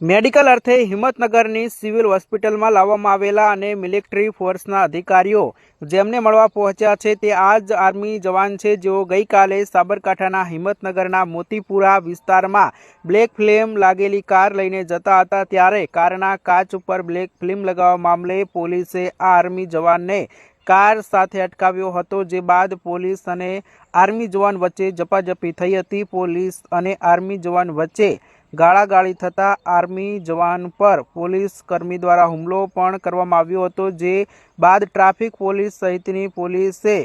Medical અર્થે હિંમતનગરની civil હોસ્પિટલમાં લાવવામાં આવેલા અને મિલિટરી ફોર્સના અધિકારીઓ જેમને મળવા પહોંચ્યા છે તે આ જ આર્મી જવાન છે જેઓ ગઈકાલે સાબરકાંઠાના હિંમતનગરના મોતીપુરા વિસ્તારમાં બ્લેક ફિલ્મ લાગેલી કાર લઈને જતા હતા ત્યારે કારના કાચ ઉપર બ્લેક ફિલ્મ લગાવવા મામલે પોલીસે આ આર્મી જવાનને કાર સાથે અટકાવ્યો હતો, જે બાદ પોલીસ અને આર્મી જવાન વચ્ચે ઝપાઝપી થઈ હતી। પોલીસ અને આર્મી જવાન વચ્ચે ગાળાગાળી થતા આર્મી જવાન પર પોલીસ કર્મી દ્વારા હુમલો પણ કરવામાં આવ્યો હતો, જે બાદ ટ્રાફિક પોલીસ સહિતની પોલીસે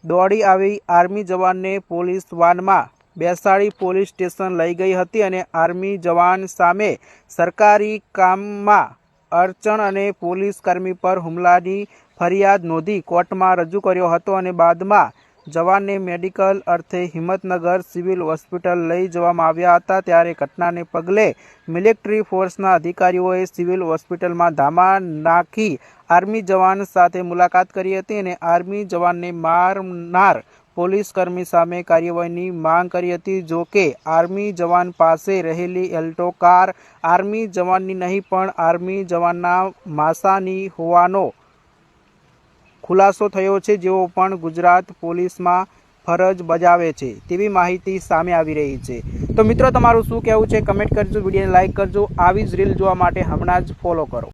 દોડી આવી આર્મી જવાનને પોલીસ વાનમાં બેસાડી પોલીસ સ્ટેશન લઈ ગઈ હતી અને આર્મી જવાન સામે સરકારી કામમાં અડચણ અને પોલીસ કર્મી પર હુમલાની ફરિયાદ નોંધી કોર્ટમાં રજૂ કર્યો હતો અને બાદમાં જવાનને મેડિકલ અર્થે હિંમતનગર સિવિલ હોસ્પિટલ લઈ જવામાં આવ્યા હતા। ત્યારે ઘટનાને પગલે મિલિટરી ફોર્સના અધિકારીઓએ સિવિલ હોસ્પિટલમાં ધામા નાખી આર્મી જવાન સાથે મુલાકાત કરી હતી અને આર્મી જવાનને મારનાર પોલીસ કર્મી સામે કાર્યવાહીની માંગ કરી હતી। જો કે આર્મી જવાન પાસે રહેલી એલ્ટો કાર આર્મી જવાનની નહીં પણ આર્મી જવાનના માસાની હોવાનો ખુલાસો થયો છે, જેઓ પણ ગુજરાત પોલીસમાં ફરજ બજાવે છે તેવી માહિતી સામે આવી રહી છે। તો મિત્રો, તમારું શું કહેવું છે કમેન્ટ કરજો, વિડીયોને લાઇક કરજો। આવી જ રીલ જોવા માટે હમણાં જ ફોલો કરો।